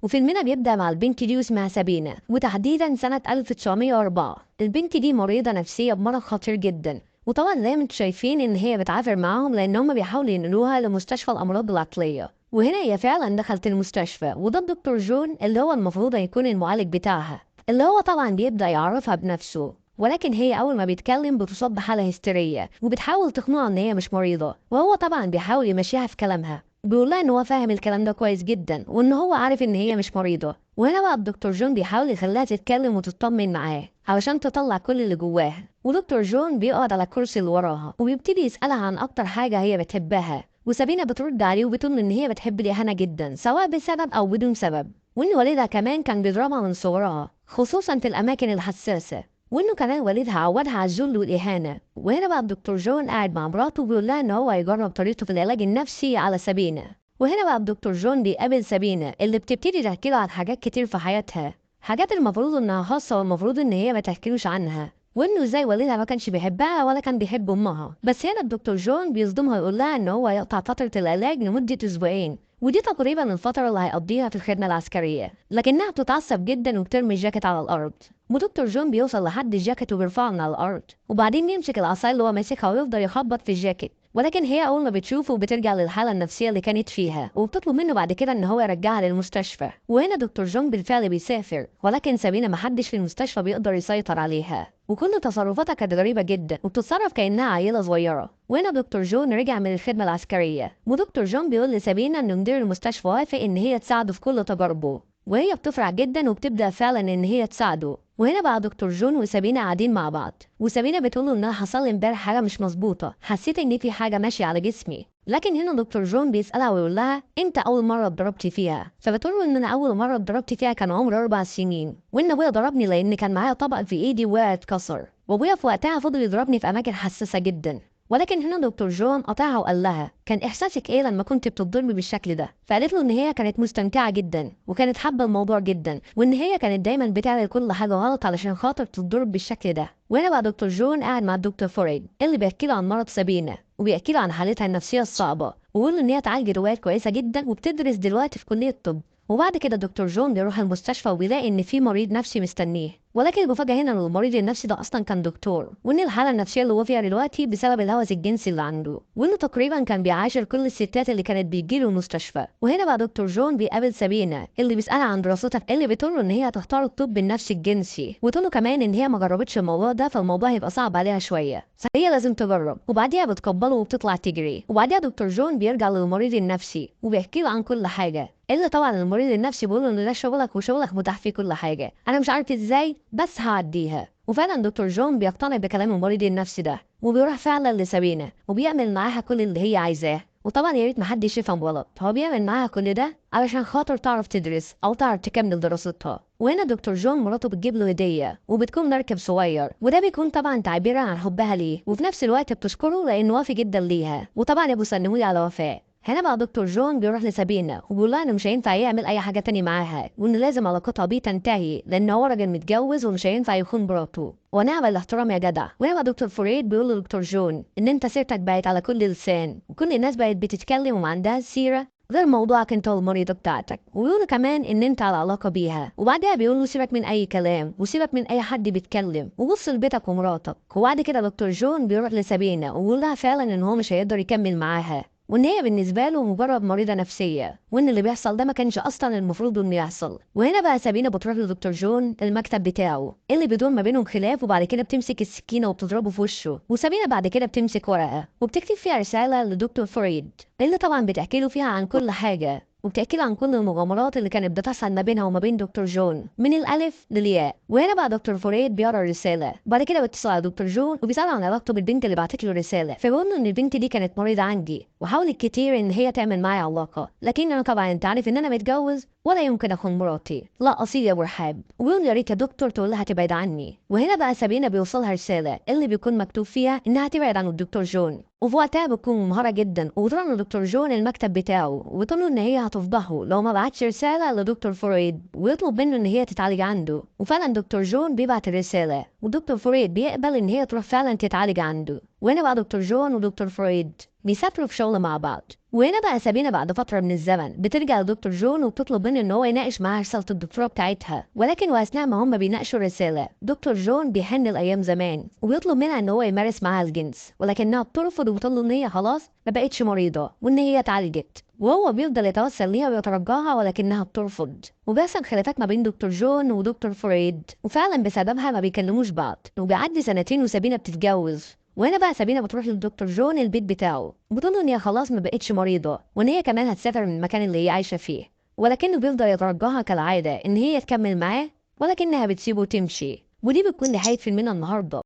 وفيلمنا بيبدأ مع البنت دي اسمها سابينة، وتحديدا سنة 1904. البنت دي مريضة نفسية بمرض خطير جدا، وطبعا زي ما انتم شايفين ان هي بتعافر معاهم لان هم بيحاولوا ينقلوها لمستشفى الامراض العقلية. وهنا هي فعلا دخلت المستشفى، وده الدكتور جون اللي هو المفروض يكون المعالج بتاعها، اللي هو طبعا بيبدأ يعرفها بنفسه. ولكن هي اول ما بيتكلم بتصاب بحالة هستيرية، وبتحاول تقنعه ان هي مش مريضة، وهو طبعا بيحاول يمشيها في كلامها، بيقول لها ان هو فاهم الكلام ده كويس جدا وان هو عارف ان هي مش مريضة. وهنا بقى الدكتور جون بيحاول يخليها تتكلم وتطمن معاه علشان تطلع كل اللي جواها. ودكتور جون بيقعد على الكرسي اللي وراها وبيبتدي يسألها عن اكتر حاجة هي بتحبها، وسابينة بترد عليه وبتقول ان هي بتحب ديانا جدا سواء بسبب او بدون سبب، وان والدها كمان كان بيضربها من صغرها خصوصا في الاماكن الحساسة، وانه كمان والدها عودها على الذل والاهانه. وهنا بقى الدكتور جون قاعد مع مراته وبيقول لها ان هو هيجرب طريقته في العلاج النفسي على سابينة. وهنا بقى الدكتور جون بيقابل سابينة اللي بتبتدي تحكي له عن حاجات كتير في حياتها، حاجات المفروض انها خاصه والمفروض ان هي ما تحكيلوش عنها، وانه ازاي والدها ما كانش بيحبها ولا كان بيحب امها. بس هنا الدكتور جون بيصدمها ويقول لها ان هو يقطع فتره العلاج لمده اسبوعين، ودي تقريبا الفترة اللي هيقضيها في الخدمة العسكرية. لكنها بتتعصب جدا وبترمي الجاكيت على الأرض، ودكتور جون بيوصل لحد الجاكيت وبيرفعه من على الأرض، وبعدين يمسك العصاية اللي هو ماسكها ويفضل يخبط في الجاكيت. ولكن هي أول ما بتشوفه بترجع للحالة النفسية اللي كانت فيها، وبتطلب منه بعد كده إن هو يرجعها للمستشفى. وهنا دكتور جون بالفعل بيسافر، ولكن سابينة محدش في المستشفى بيقدر يسيطر عليها، وكل تصرفاتها كانت غريبة جدا وبتتصرف كأنها عيلة صغيرة. وهنا دكتور جون رجع من الخدمة العسكرية، ودكتور جون بيقول لسابينة إن مدير المستشفى وافق إن هي تساعده في كل تجاربه، وهي بتفرح جدا وبتبدأ فعلا إن هي تساعده. وهنا بقى دكتور جون وسابينة قاعدين مع بعض، وسابينة بتقول له إنها حصل لي امبارح حاجة مش مظبوطة، حسيت إن في حاجة ماشية على جسمي. لكن هنا دكتور جون بيسألها ويقول لها امتى أول مرة اتضربتي فيها؟ فبتقول له إن أنا أول مرة اتضربت فيها كان عمري 4 سنين، وإن أبويا ضربني لأن كان معايا طبق في إيدي ووقع اتكسر، وأبويا في وقتها فضل يضربني في أماكن حساسة جدا. ولكن هنا دكتور جون قطعها وقال لها كان احساسك ايه لما كنت بتتضربي بالشكل ده؟ فقالت له ان هي كانت مستمتعه جدا وكانت حابه الموضوع جدا، وان هي كانت دايما بتعمل كل حاجه غلط علشان خاطر تتضرب بالشكل ده. وهنا بقى دكتور جون قاعد مع الدكتور فوريد اللي بيحكي له عن مرض سابينة، وبيحكي له عن حالتها النفسيه الصعبه، ويقول له ان هي اتعالجت روايات كويسه جدا وبتدرس دلوقتي في كليه الطب. وبعد كده دكتور جون بيروح المستشفى وبيلاقي ان في مريض نفسي مستنيه، ولكن المفاجاه هنا ان المريض النفسي ده اصلا كان دكتور، وان الحاله النفسيه اللي هو فيها دلوقتي بسبب الهوس الجنسي اللي عنده، وانه تقريبا كان بيعاشر كل الستات اللي كانت بتجيله المستشفى. وهنا بقى دكتور جون بيقابل سابينة اللي بيسالها عن دراستها، اللي بتقول له ان هي هتختار الطب النفسي الجنسي، وتقول له كمان ان هي ما جربتش الموضوع ده فالموضوع هيبقى صعب عليها شويه، فهي لازم تجرب. وبعديها بتقبله وبتطلع تجري. وبعديها دكتور جون بيرجع للمريض النفسي وبيحكي له عن كل حاجه، اللي طبعا المريض النفسي بيقول له ان ده شغلك وشغلك متاح فيه كل حاجه، انا مش عارف ازاي بس هعديها. وفعلا دكتور جون بيقتنع بكلام المريض النفسي ده، وبيروح فعلا لسابينة وبيعمل معاها كل اللي هي عايزاه. وطبعا يا ريت محدش يفهم غلط، هو بيعمل معاها كل ده علشان خاطر تعرف تدرس او تعرف تكمل دراستها. وهنا دكتور جون مراته بتجيب له هديه وبتكون مركب صغير، وده بيكون طبعا تعبيرا عن حبها ليه، وفي نفس الوقت بتشكره لانه وافي جدا ليها، وطبعا يا ابو سنهولي على وفاء. هنا بقى دكتور جون بيروح لسابينة وبيقول لها انه مش هينفع يعمل اي حاجه تاني معاها، وان لازم علاقتها بيه تنتهي لان هو راجل متجوز ومش هينفع يخون مراته، ونعم الاحترام يا جدع. وهنا بقى دكتور فريد بيقول لدكتور جون ان انت سيرتك بقت على كل لسان، وكل الناس بقت بتتكلم وما عندها سيره غير موضوعك انت والمريضه بتاعتك، ويقولوا كمان ان انت على علاقه بيها. وبعدها بيقولوا سيبك من اي كلام وسيبك من اي حد بيتكلم وبص لبيتك ومراتك. وبعد كده دكتور جون بيروح لسابينة ويقول لها فعلا ان هو مش هيقدر يكمل معاها، وان هي بالنسبه له مجرد مريضه نفسيه، وان اللي بيحصل ده ما كانش اصلا المفروض انه يحصل. وهنا بقى سابينة بتروح لدكتور جون المكتب بتاعه اللي بيدور ما بينهم خلاف، وبعد كده بتمسك السكينه وبتضربه في وشه. وسابينة بعد كده بتمسك ورقه وبتكتب فيها رساله لدكتور فريد اللي طبعا بتحكي له فيها عن كل حاجه، وبتحكي له عن كل المغامرات اللي كانت بتحصل ما بينها وما بين دكتور جون من الالف للياء. وهنا بقى دكتور فريد بيقرا الرساله، بعد كده بيتصل على دكتور جون وبيساله عن علاقته بالبنت اللي بعتت له الرساله، فبيقول له ان البنت دي كانت مريضه عندي وحاولت كتير ان هي تعمل معايا علاقه، لكن انا طبعا انت عارف ان انا متجوز ولا يمكن اخون مراتي، لا اصيل يا ابو رحاب. وبيقول يا ريت يا دكتور تقول لها تبعد عني. وهنا بقى سابينة بيوصلها رساله اللي بيكون مكتوب فيها انها تبعد عن الدكتور جون، وفي وقتها بتكون منهارة جدا وبتروح لدكتور جون المكتب بتاعه وبتقول له ان هي هتفضحه لو ما بعتش رسالة لدكتور فريد ويطلب منه ان هي تتعالج عنده. وفعلا دكتور جون بيبعت الرسالة ودكتور فريد بيقبل ان هي تروح فعلا تتعالج عنده. وهنا بقى دكتور جون ودكتور فريد بيسافروا في شغل مع بعض. وهنا بقى سابينة بعد فترة من الزمن بترجع لدكتور جون وبتطلب منه ان هو يناقش معاها رسالة الدكتوراه بتاعتها، ولكن واثناء ما هم بيناقشوا الرسالة دكتور جون بيحن لايام زمان وبيطلب منها ان هو يمارس معاها الجنس، ولكنها بترفض وبتقول له ان هي خلاص ما بقتش مريضة وان هي اتعالجت، وهو بيفضل يتوسل ليها ويترجاها ولكنها بترفض. وبيحصل خلافات ما بين دكتور جون ودكتور فريد، وفعلا بسببها ما بيكلموش بعض، وبيعدي سنتين وسابينة بتتجوز. وهنا بقى سابينة بتروح للدكتور جون البيت بتاعه وبتقول له ان هي خلاص ما بقتش مريضة وان هي كمان هتسافر من المكان اللي هي عايشة فيه، ولكنه بيفضل يترجاها كالعادة ان هي تكمل معاه ولكنها بتسيبه وتمشي. ودي بتكون نهاية فيلمنا النهارده.